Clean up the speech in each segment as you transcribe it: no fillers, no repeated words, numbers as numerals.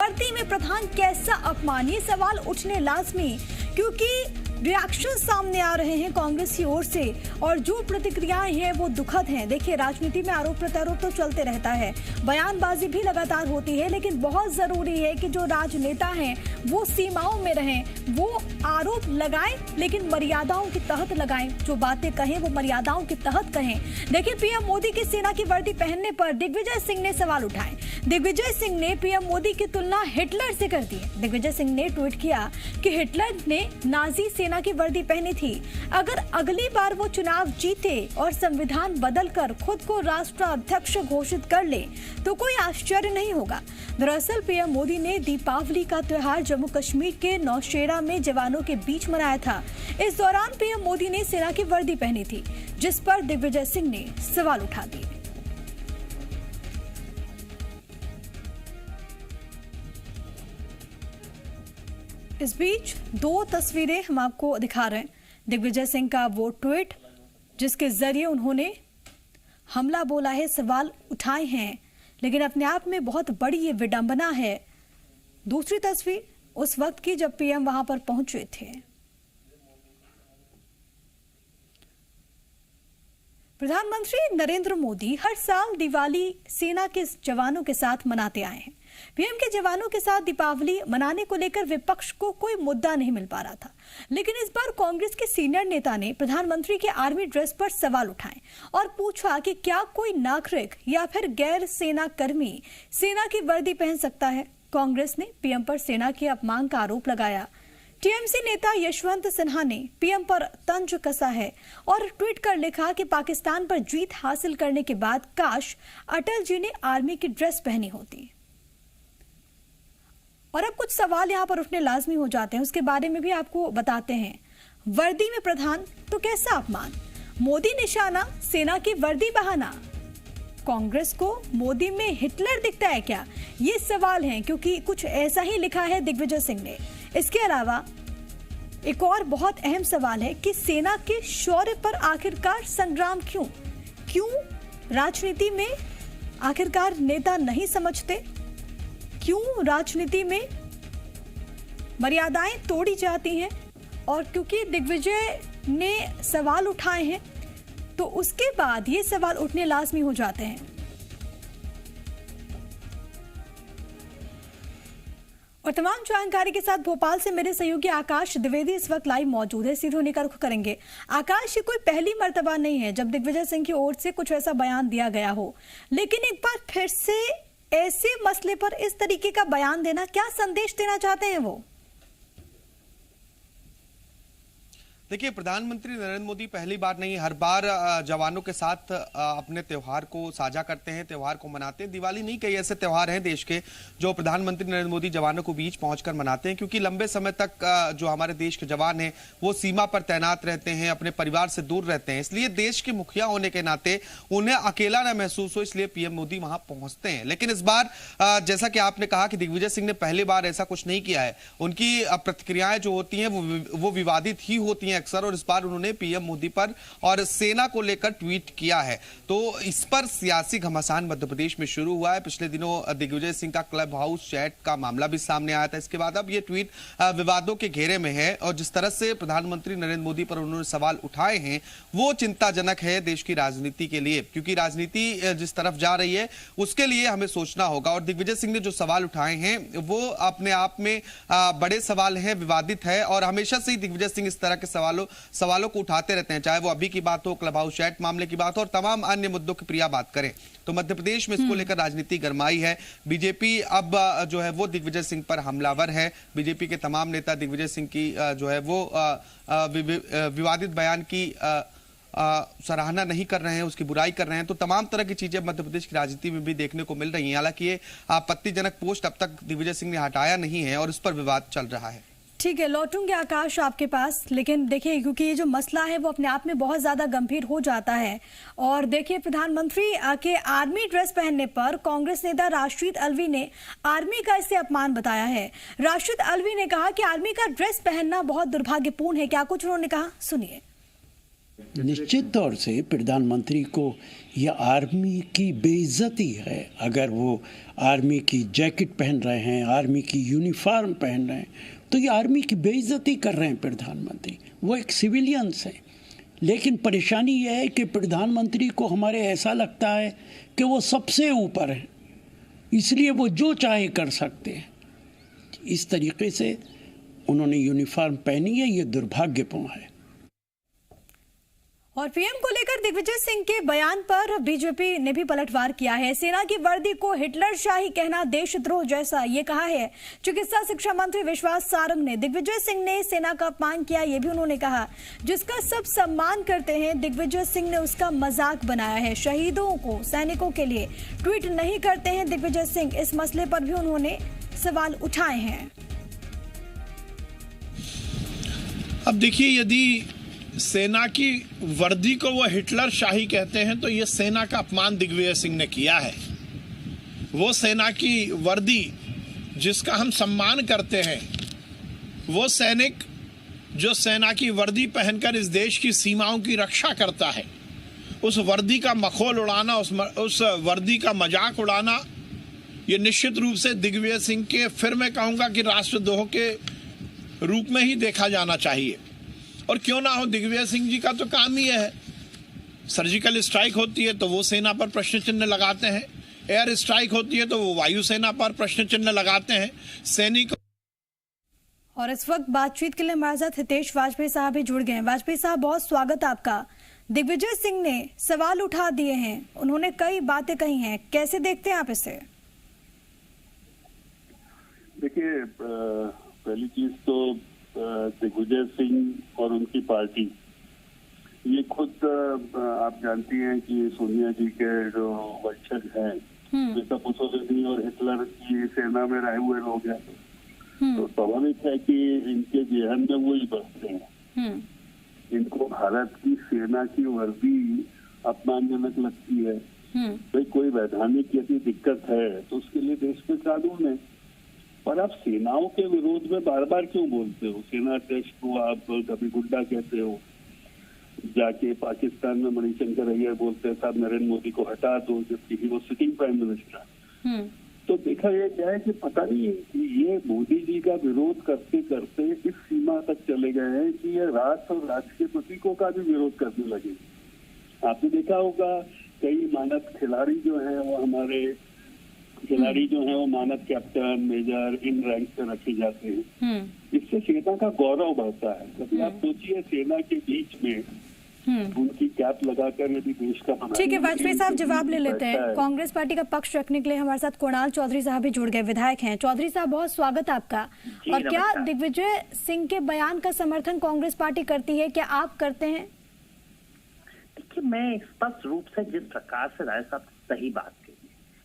वर्दी में प्रधान कैसा अपमान, ये सवाल उठने लाजमी, क्योंकि रिएक्शन सामने आ रहे हैं कांग्रेस की ओर से और जो प्रतिक्रियाएं हैं वो दुखद हैं। देखिए, राजनीति में आरोप प्रत्यारोप तो चलते रहता है, बयानबाजी भी लगातार होती है, लेकिन बहुत जरूरी है कि जो राजनेता हैं वो सीमाओं में रहें, वो आरोप लगाएं लेकिन मर्यादाओं के तहत लगाएं, जो बातें कहें वो मर्यादाओं के तहत कहें। देखिए, पीएम मोदी की सेना की वर्दी पहनने पर दिग्विजय सिंह ने सवाल उठाए। दिग्विजय सिंह ने पीएम मोदी की तुलना हिटलर से कर दी है। दिग्विजय सिंह ने ट्वीट किया कि हिटलर ने नाजी सेना की वर्दी पहनी थी। अगर अगली बार वो चुनाव जीते और संविधान बदलकर खुद को राष्ट्राध्यक्ष घोषित कर ले तो कोई आश्चर्य नहीं होगा। दरअसल पीएम मोदी ने दीपावली का त्योहार जम्मू कश्मीर के नौशेरा में जवानों के बीच मनाया था। इस दौरान पीएम मोदी ने सेना की वर्दी पहनी थी, जिस पर दिग्विजय सिंह ने सवाल उठा दिए। इस बीच दो तस्वीरें हम आपको दिखा रहे हैं। दिग्विजय सिंह का वो ट्वीट जिसके जरिए उन्होंने हमला बोला है, सवाल उठाए हैं, लेकिन अपने आप में बहुत बड़ी ये विडंबना है। दूसरी तस्वीर उस वक्त की जब पीएम वहां पर पहुंचे थे। प्रधानमंत्री नरेंद्र मोदी हर साल दिवाली सेना के जवानों के साथ मनाते आए हैं। पीएम के जवानों के साथ दीपावली मनाने को लेकर विपक्ष को कोई मुद्दा नहीं मिल पा रहा था, लेकिन इस बार कांग्रेस के सीनियर नेता ने प्रधानमंत्री के आर्मी ड्रेस पर सवाल उठाए और पूछा कि क्या कोई नागरिक या फिर गैर सेना कर्मी सेना की वर्दी पहन सकता है। कांग्रेस ने पीएम पर सेना के अपमान का आरोप लगाया। टीएमसी नेता यशवंत सिन्हा ने पीएम पर तंज कसा है और ट्वीट कर लिखा कि पाकिस्तान पर जीत हासिल करने के बाद काश अटल जी ने आर्मी की ड्रेस पहनी होती। और अब कुछ सवाल यहां पर उठने लाजमी हो जाते हैं, उसके बारे में भी आपको बताते हैं। वर्दी में प्रधान तो कैसा अपमान, मोदी निशाना सेना की वर्दी बहाना, कांग्रेस को मोदी में हिटलर दिखता है क्या, ये सवाल हैं, क्योंकि कुछ ऐसा ही लिखा है दिग्विजय सिंह ने। इसके अलावा एक और बहुत अहम सवाल है कि सेना के शौर्य पर आखिरकार संग्राम क्यों राजनीति में आखिरकार नेता नहीं समझते, क्यों राजनीति में मर्यादाएं तोड़ी जाती हैं। और क्योंकि दिग्विजय ने सवाल उठाए हैं तो उसके बाद ये सवाल उठने लाजमी हो जाते हैं। और तमाम जानकारी के साथ भोपाल से मेरे सहयोगी आकाश द्विवेदी इस वक्त लाइव मौजूद है, सीधे उन्हीं का रुख करेंगे। आकाश, ये कोई पहली मर्तबा नहीं है जब दिग्विजय सिंह की ओर से कुछ ऐसा बयान दिया गया हो, लेकिन एक बार फिर से ऐसे मसले पर इस तरीके का बयान देना, क्या संदेश देना चाहते हैं वो? देखिए, प्रधानमंत्री नरेंद्र मोदी पहली बार नहीं, हर बार जवानों के साथ अपने त्योहार को साझा करते हैं, त्योहार को मनाते हैं। दिवाली नहीं, कई ऐसे त्योहार हैं देश के जो प्रधानमंत्री नरेंद्र मोदी जवानों को बीच पहुंचकर मनाते हैं, क्योंकि लंबे समय तक जो हमारे देश के जवान हैं वो सीमा पर तैनात रहते हैं, अपने परिवार से दूर रहते हैं। इसलिए देश के मुखिया होने के नाते उन्हें अकेला न महसूस हो, इसलिए पीएम मोदी वहां पहुंचते हैं। लेकिन इस बार जैसा कि आपने कहा कि दिग्विजय सिंह ने पहली बार ऐसा कुछ नहीं किया है, उनकी प्रतिक्रियाएं जो होती हैं वो विवादित ही होती हैं अक्सर, और इस बार उन्होंने पीएम मोदी पर और सेना को लेकर ट्वीट किया है। तो इस पर सियासी घमासान मध्य प्रदेश में शुरू हुआ है। पिछले दिनों दिग्विजय सिंह का क्लब हाउस चैट का मामला भी सामने आया था। इसके बाद अब ये ट्वीट विवादों के घेरे में है, और जिस तरह से प्रधानमंत्री नरेंद्र मोदी पर उन्होंने सवाल उठाए हैं वो चिंताजनक है देश की राजनीति के लिए, क्योंकि राजनीति जिस तरफ जा रही है उसके लिए हमें सोचना होगा। और दिग्विजय सिंह ने जो सवाल उठाए हैं वो अपने आप में बड़े सवाल हैं, विवादित है, और हमेशा से ही दिग्विजय सिंह इस तरह के सवालों को उठाते रहते हैं, चाहे वो अभी की बात हो, क्लब हाउस चैट मामले की बात हो, और तमाम अन्य मुद्दों की प्रिया बात करें। तो मध्य प्रदेश में इसको लेकर राजनीति गरमाई है। बीजेपी अब जो है वो दिग्विजय सिंह पर हमलावर है। बीजेपी के तमाम नेता दिग्विजय सिंह की जो है वो विवादित बयान की सराहना नहीं कर रहे हैं, उसकी बुराई कर रहे हैं। तो तमाम तरह की चीजें मध्य प्रदेश की राजनीति में भी देखने को मिल रही हैं। हालांकि ये आपत्तिजनक पोस्ट अब तक दिग्विजय सिंह ने हटाया नहीं है और इस पर विवाद चल रहा है। ठीक है, लौटूंगे आकाश आपके पास, लेकिन देखिए क्योंकि ये जो मसला है वो अपने आप में बहुत ज्यादा गंभीर हो जाता है। और देखिए, प्रधानमंत्री के आर्मी ड्रेस पहनने पर कांग्रेस नेता राशिद अलवी ने आर्मी का इसे अपमान बताया है। राशिद अलवी ने कहा कि आर्मी का ड्रेस पहनना बहुत दुर्भाग्यपूर्ण है। क्या कुछ उन्होंने कहा, सुनिए। निश्चित तौर से प्रधानमंत्री को यह आर्मी की बेइज्जती है। अगर वो आर्मी की जैकेट पहन रहे हैं, आर्मी की यूनिफॉर्म पहन रहे हैं, तो ये आर्मी की बेइज्जती कर रहे हैं प्रधानमंत्री। वो एक सिविलियंस हैं। लेकिन परेशानी यह है कि प्रधानमंत्री को हमारे ऐसा लगता है कि वो सबसे ऊपर है, इसलिए वो जो चाहे कर सकते हैं। इस तरीके से उन्होंने यूनिफॉर्म पहनी है, ये दुर्भाग्यपूर्ण है। और पीएम को लेकर दिग्विजय सिंह के बयान पर बीजेपी ने भी पलटवार किया है। सेना की वर्दी को हिटलरशाही कहना देशद्रोह जैसा, ये कहा है चिकित्सा शिक्षा मंत्री विश्वास सारंग ने। दिग्विजय सिंह ने सेना का अपमान किया, ये भी उन्होंने कहा। जिसका सब सम्मान करते हैं, दिग्विजय सिंह ने उसका मजाक बनाया है। शहीदों को, सैनिकों के लिए ट्वीट नहीं करते हैं दिग्विजय सिंह। इस मसले पर भी उन्होंने सवाल उठाए हैं। अब देखिए, यदि सेना की वर्दी को वो हिटलर शाही कहते हैं तो ये सेना का अपमान दिग्विजय सिंह ने किया है। वो सेना की वर्दी जिसका हम सम्मान करते हैं, वो सैनिक जो सेना की वर्दी पहनकर इस देश की सीमाओं की रक्षा करता है, उस वर्दी का मखौल उड़ाना, उस वर्दी का मजाक उड़ाना, ये निश्चित रूप से दिग्विजय सिंह के, फिर मैं कहूँगा कि राष्ट्रद्रोह के रूप में ही देखा जाना चाहिए। और क्यों ना हो, दिग्विजय सिंह जी का तो काम ही है। सर्जिकल स्ट्राइक होती है तो वो सेना पर प्रश्न चिन्ह लगाते हैं, एयर स्ट्राइक होती है तो वो वायुसेना पर प्रश्न चिन्ह लगाते हैं। सैनिक और इस वक्त बातचीत के लिए हमारे साथ हितेश वाजपेयी साहब भी जुड़ गए हैं। वाजपेयी साहब, बहुत स्वागत आपका। दिग्विजय सिंह ने सवाल उठा दिए हैं, उन्होंने कई बातें कही हैं, कैसे देखते हैं आप इसे? देखिए, पहली चीज तो दिग्विजय सिंह और उनकी पार्टी, ये खुद आप जानती हैं कि सोनिया जी के जो वंशज हैं, जैसा मुसोलिनी और हिटलर की सेना में रहे हुए लोग हैं, तो स्वाभाविक है कि इनके जेहन में वो ही बसते हैं। इनको भारत की सेना की वर्दी अपमानजनक लगती है। भाई, कोई वैधानिक यदि दिक्कत है तो उसके लिए देश में कानून है। पर आप सेनाओं के विरोध में बार बार क्यों बोलते हो? सेना अध्यक्ष को आप कभी गुंडा कहते हो, जाके पाकिस्तान में मणिशंकर अय्यर बोलते हैं साहब नरेंद्र मोदी को हटा दो, जबकि ही वो सिटिंग प्राइम मिनिस्टर। तो देखा यह क्या है कि पता नहीं ये मोदी जी का विरोध करते करते इस सीमा तक चले गए हैं कि ये राष्ट्र और राष्ट्र के प्रतीकों का भी विरोध करने लगे। आपने देखा होगा कई मानद खिलाड़ी जो हैं वो हमारे खिलाड़ी जो हैं वो मानद कैप्टन, मेजर, इन रैंक पे रखे जाते हैं। इससे सेना का गौरव बढ़ता है। कभी आप सोचिए, सेना के बीच में उनकी कैप लगाकर यदि देश का, ठीक है वाजपेयी साहब, जवाब ले लेते हैं। कांग्रेस पार्टी का पक्ष रखने के लिए हमारे साथ कुणाल चौधरी साहब भी जुड़ गए, विधायक हैं। चौधरी साहब, बहुत स्वागत आपका। और क्या दिग्विजय सिंह के बयान का समर्थन कांग्रेस पार्टी करती है, क्या आप करते हैं? देखिए, मैं स्पष्ट रूप से जिस प्रकार से राय साहब सही बात की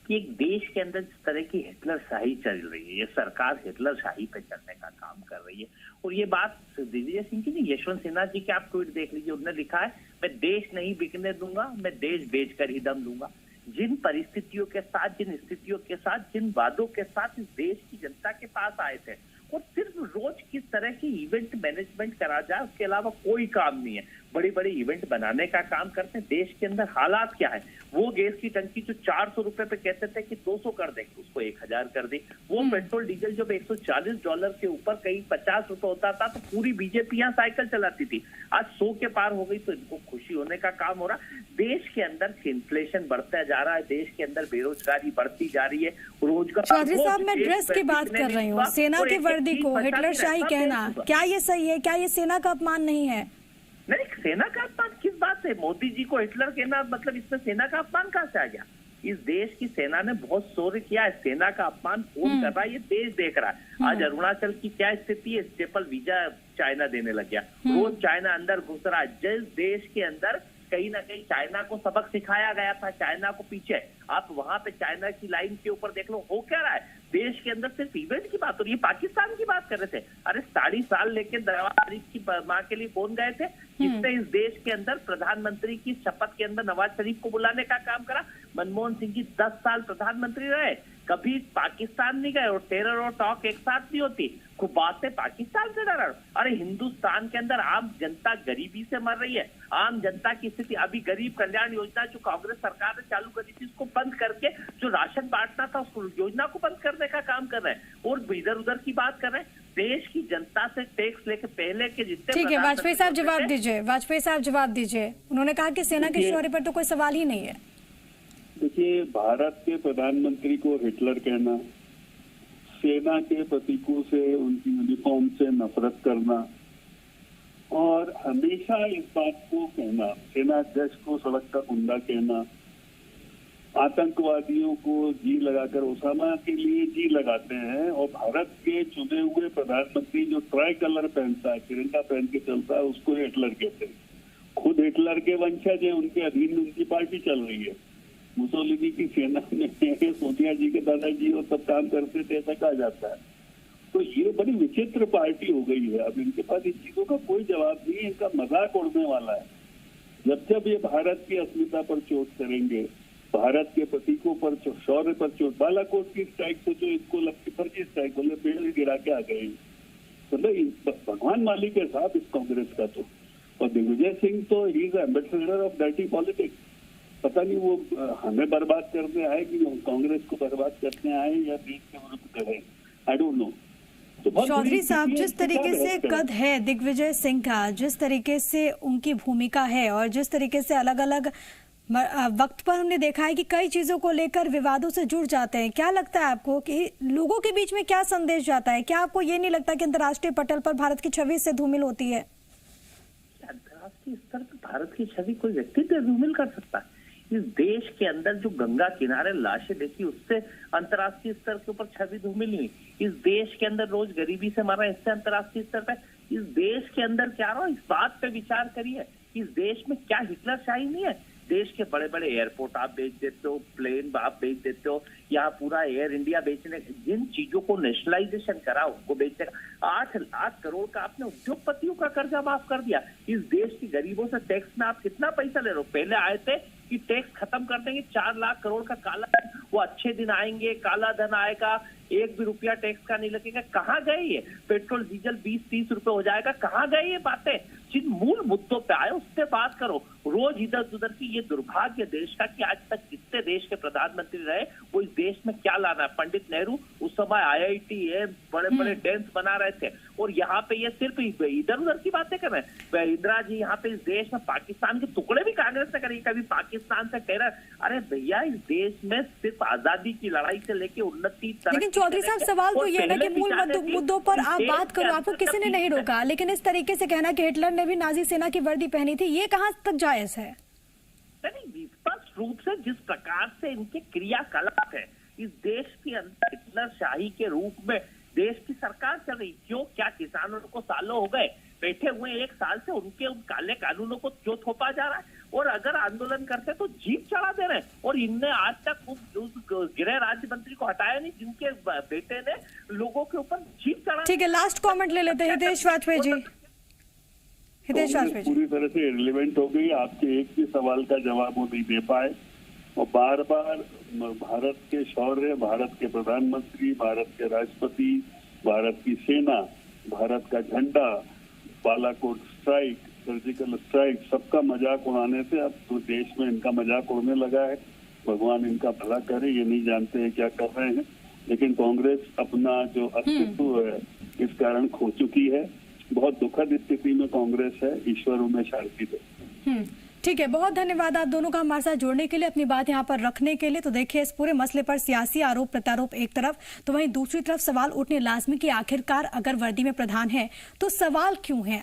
कि एक देश के अंदर जिस तरह की हिटलर शाही चल रही है, ये सरकार हिटलर शाही पे चलने का काम कर रही है। और ये बात दिग्विजय सिंह की नहीं, यशवंत सिन्हा जी के आप ट्वीट देख लीजिए, उन्होंने लिखा है, मैं देश नहीं बिकने दूंगा, मैं देश बेचकर ही दम दूंगा। जिन परिस्थितियों के साथ, जिन स्थितियों के साथ, जिन वादों के साथ इस देश की जनता के पास आए थे, और सिर्फ रोज किस तरह की इवेंट मैनेजमेंट करा जाए, उसके अलावा कोई काम नहीं है। बड़ी बड़ी इवेंट बनाने का काम करते हैं। देश के अंदर हालात क्या है? वो गैस की टंकी जो 400 रुपए पे कहते थे कि 200 कर देंगे, उसको 1000 कर दी। वो पेट्रोल डीजल जब $140 के ऊपर कहीं 50 रुपए होता था तो पूरी बीजेपी यहाँ साइकिल चलाती थी। आज 100 के पार हो गई तो इनको खुशी होने का काम हो रहा। देश के अंदर इन्फ्लेशन बढ़ता जा रहा है, देश के अंदर बेरोजगारी बढ़ती जा रही है, रोजगार। चौधरी साहब, मैं ड्रेस की बात कर रही हूँ। सेना की वर्दी को हिटलरशाही कहना, क्या ये सही है? क्या ये सेना का अपमान नहीं है? नहीं, सेना का अपमान किस बात से? मोदी जी को हिटलर कहना मतलब इसमें सेना का अपमान कहाँ से आ गया? इस देश की सेना ने बहुत शौर्य किया है। सेना का अपमान कौन कर रहा है? ये देश देख रहा है। आज अरुणाचल की क्या स्थिति है? स्टेपल वीजा चाइना देने लग गया, रोज चाइना अंदर घुस रहा है। जिस देश के अंदर कहीं ना कहीं चाइना को सबक सिखाया गया था, चाइना को पीछे, आप वहां पे चाइना की लाइन के ऊपर देख लो, हो क्या रहा है? देश के अंदर सिर्फ इवेंट की बात हो रही है। पाकिस्तान की बात कर रहे थे, अरे 60 साल लेके नवाज शरीफ की मां के लिए कौन गए थे? किसने इस देश के अंदर प्रधानमंत्री की शपथ के अंदर नवाज शरीफ को बुलाने का काम करा? मनमोहन सिंह जी 10 साल प्रधानमंत्री रहे, कभी पाकिस्तान नहीं गए और टेरर और टॉक एक साथ नहीं होती। खूब बातें पाकिस्तान से डरा। अरे हिंदुस्तान के अंदर आम जनता गरीबी से मर रही है। आम जनता की स्थिति, अभी गरीब कल्याण योजना जो कांग्रेस सरकार ने चालू करी थी उसको बंद करके जो राशन बांटना था उस योजना को बंद करने का काम कर रहे हैं और इधर उधर की बात कर रहे हैं। देश की जनता से टैक्स लेके पहले के जितने, ठीक है वाजपेयी साहब जवाब दीजिए, वाजपेयी साहब जवाब दीजिए। उन्होंने कहा कि सेना के शौर्य पर तो कोई सवाल ही नहीं है। देखिए, भारत के प्रधानमंत्री को हिटलर कहना, सेना के प्रतीकों से, उनकी यूनिफॉर्म से नफरत करना और हमेशा इस बात को कहना, सेना अध्यक्ष को सड़क का गुंडा कहना, आतंकवादियों को जी लगाकर ओसामा के लिए जी लगाते हैं और भारत के चुने हुए प्रधानमंत्री जो ट्राई कलर पहनता है, तिरंगा पहन के चलता है, उसको हिटलर कहते हैं। खुद हिटलर के वंशज हैं, उनके अधीन उनकी पार्टी चल रही है। मुसोलिनी की सेना में सोनिया जी के दादाजी और सब काम करते थे, ऐसा कहा जाता है। तो ये बड़ी विचित्र पार्टी हो गई है। अब इनके पास इन चीजों का कोई जवाब नहीं है, इनका मजाक उड़ने वाला है। जब ये भारत की अस्मिता पर चोट करेंगे, भारत के प्रतीकों पर, शौर्य पर चोट, बालाकोट की स्ट्राइक सोचो, इनको लगती फर्जी स्ट्राइक, बोले पेड़ गिरा के आ गए। मतलब भगवान मालिक है साहब इस कांग्रेस का तो। और दिग्विजय सिंह तो he is ambassador of dirty politics. पता नहीं वो हमें बर्बाद करने आए कि कांग्रेस को बर्बाद करने आए या देश के विरुद्ध करें, आई डोंट नो। चौधरी साहब, जिस तरीके से कद है दिग्विजय सिंह का, जिस तरीके से उनकी भूमिका है और जिस तरीके से अलग अलग वक्त पर हमने देखा है कि कई चीजों को लेकर विवादों से जुड़ जाते हैं, क्या लगता है आपको कि लोगों के बीच में क्या संदेश जाता है? क्या आपको ये नहीं लगता कि अंतर्राष्ट्रीय पटल पर भारत की छवि से धूमिल होती है? अंतर्राष्ट्रीय स्तर पर भारत की छवि कोई व्यक्ति धूमिल कर सकता है? इस देश के अंदर जो गंगा किनारे लाशें देखी, उससे अंतर्राष्ट्रीय स्तर के ऊपर छवि धूमिल हुई। इस देश के अंदर रोज गरीबी से मर रहे हैं, इससे अंतर्राष्ट्रीय स्तर पर इस देश के अंदर क्या रहा, इस बात पे विचार करिए। इस देश में क्या हिटलर शाही नहीं है? देश के बड़े बड़े एयरपोर्ट आप बेच देते हो, प्लेन आप बेच देते हो, यहाँ पूरा एयर इंडिया बेचने, जिन चीजों को नेशनलाइजेशन करा उनको बेचने का 8 करोड़ का आपने उद्योगपतियों का कर्जा माफ कर दिया। इस देश के गरीबों से टैक्स में आप कितना पैसा ले रहे हो? पहले आए थे कि टैक्स खत्म कर देंगे, 4 लाख करोड़ का काला धन, वो अच्छे दिन आएंगे, काला धन आएगा, 1 भी रुपया टैक्स का नहीं लगेगा। कहाँ गए ये? पेट्रोल डीजल 20-30 रुपए हो जाएगा, कहाँ गए ये बातें? जिन मूल मुद्दों पे आए उससे बात करो। रोज इधर उधर की, ये दुर्भाग्य देश का कि आज तक जितने देश के प्रधानमंत्री रहे वो इस देश में क्या लाना है। पंडित नेहरू उस समय IIT बड़े बड़े डैम्स बना रहे थे और यहाँ पे ये सिर्फ इधर उधर की बातें कर रहे हैं। इंदिरा जी यहाँ पे इस देश में पाकिस्तान के टुकड़े भी कांग्रेस ने करी, कभी पाकिस्तान से टेरर। अरे भैया, इस देश में सिर्फ आजादी की लड़ाई से लेके उन्नति। लेकिन चौधरी साहब, सवाल तो ये है कि मूल मुद्दों पर आप बात करो, आपको किसी ने नहीं रोका, लेकिन इस तरीके से कहना कि हिटलर ने भी नाजी सेना की वर्दी पहनी थी, ये कहाँ तक जायज है? नहीं, स्पष्ट रूप से जिस प्रकार से इनके क्रियाकलाप है, इस देश के अंदर हिटलर शाही के रूप में देश की सरकार चल रही। क्यों? क्या किसानों को सालों हो गए बैठे हुए, 1 साल से उनके उन काले कानूनों को क्यों थोपा जा रहा है? और अगर आंदोलन करते तो जीप चढ़ा दे रहे हैं। और इनने आज तक उस गृह राज्य मंत्री को हटाया नहीं जिनके बेटे ने लोगों के ऊपर जीप चढ़ा। ठीक है, लास्ट कमेंट ले लेते हैं हितेश वाजपेयी जी। हितेश वाजपेयी पूरी तरह से इररिलेवेंट हो गई। आपके एक भी सवाल का जवाब वो नहीं दे पाए और बार बार भारत के शौर्य, भारत के प्रधानमंत्री, भारत के राष्ट्रपति, भारत की सेना, भारत का झंडा, बालाकोट स्ट्राइक, सर्जिकल स्ट्राइक, सबका मजाक उड़ाने से अब तो देश में इनका मजाक उड़ने लगा है। भगवान इनका भला करे, ये नहीं जानते हैं क्या कर रहे हैं। लेकिन कांग्रेस अपना जो अस्तित्व है इस कारण खो चुकी है। बहुत दुखद स्थिति में कांग्रेस है। ईश्वर उन्हें शांति दे। ठीक है, बहुत धन्यवाद आप दोनों का हमारे साथ जुड़ने के लिए, अपनी बात यहाँ पर रखने के लिए। तो देखिए, इस पूरे मसले पर सियासी आरोप प्रत्यारोप एक तरफ, तो वहीं दूसरी तरफ सवाल उठने लाजमी कि आखिरकार अगर वर्दी में प्रधान है तो सवाल क्यों है?